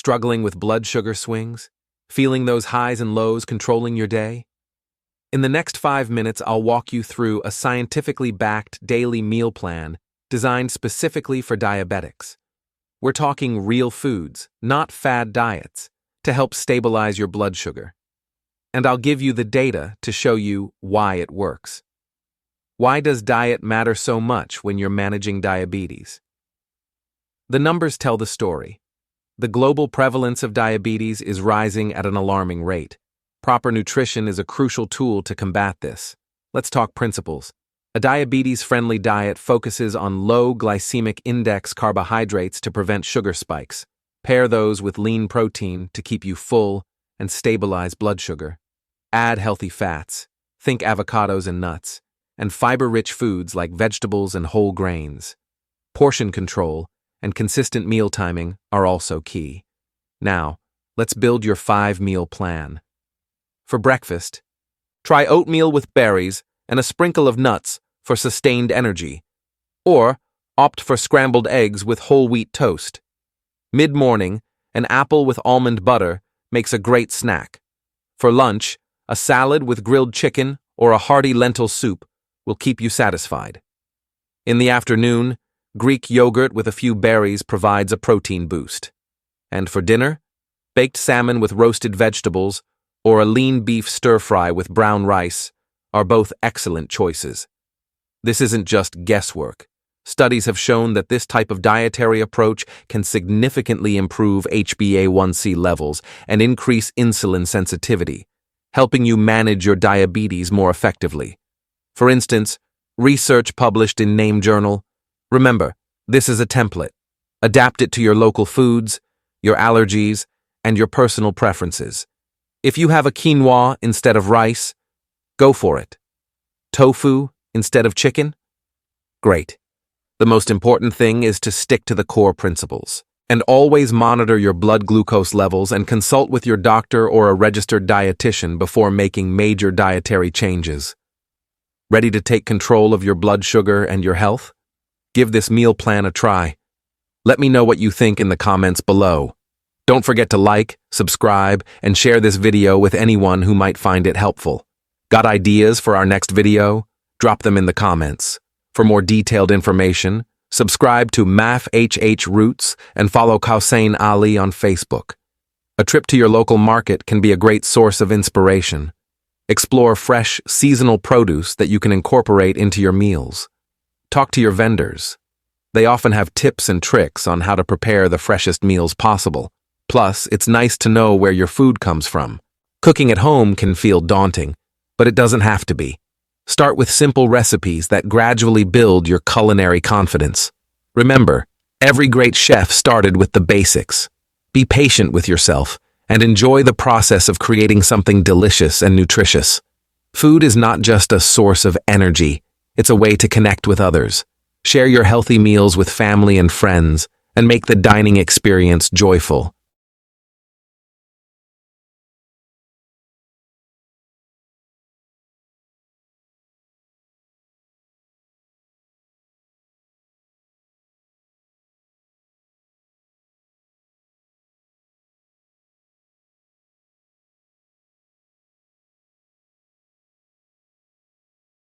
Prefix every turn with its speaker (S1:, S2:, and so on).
S1: Struggling with blood sugar swings? Feeling those highs and lows controlling your day? In the next 5 minutes, I'll walk you through a scientifically backed daily meal plan designed specifically for diabetics. We're talking real foods, not fad diets, to help stabilize your blood sugar. And I'll give you the data to show you why it works. Why does diet matter so much when you're managing diabetes? The numbers tell the story. The global prevalence of diabetes is rising at an alarming rate. Proper nutrition is a crucial tool to combat this. Let's talk principles. A diabetes-friendly diet focuses on low glycemic index carbohydrates to prevent sugar spikes. Pair those with lean protein to keep you full and stabilize blood sugar. Add healthy fats, think avocados and nuts, and fiber-rich foods like vegetables and whole grains. Portion control and consistent meal timing are also key. Now, let's build your 5-meal plan. For breakfast, try oatmeal with berries and a sprinkle of nuts for sustained energy, or opt for scrambled eggs with whole wheat toast. Mid-morning, an apple with almond butter makes a great snack. For lunch, a salad with grilled chicken or a hearty lentil soup will keep you satisfied. In the afternoon, Greek yogurt with a few berries provides a protein boost. And for dinner, baked salmon with roasted vegetables or a lean beef stir-fry with brown rice are both excellent choices. This isn't just guesswork. Studies have shown that this type of dietary approach can significantly improve HbA1c levels and increase insulin sensitivity, helping you manage your diabetes more effectively. For instance, research published in Name Journal. Remember, this is a template. Adapt it to your local foods, your allergies, and your personal preferences. If you have a quinoa instead of rice, go for it. Tofu instead of chicken? Great. The most important thing is to stick to the core principles. And always monitor your blood glucose levels and consult with your doctor or a registered dietitian before making major dietary changes. Ready to take control of your blood sugar and your health? Give this meal plan a try. Let me know what you think in the comments below. Don't forget to like, subscribe, and share this video with anyone who might find it helpful. Got ideas for our next video? Drop them in the comments. For more detailed information, subscribe to MAF Roots and follow Hussein Ali on Facebook. A trip to your local market can be a great source of inspiration. Explore fresh, seasonal produce that you can incorporate into your meals. Talk to your vendors. They often have tips and tricks on how to prepare the freshest meals possible. Plus, it's nice to know where your food comes from. Cooking at home can feel daunting, but it doesn't have to be. Start with simple recipes that gradually build your culinary confidence. Remember, every great chef started with the basics. Be patient with yourself and enjoy the process of creating something delicious and nutritious. Food is not just a source of energy, it's a way to connect with others. Share your healthy meals with family and friends and make the dining experience joyful.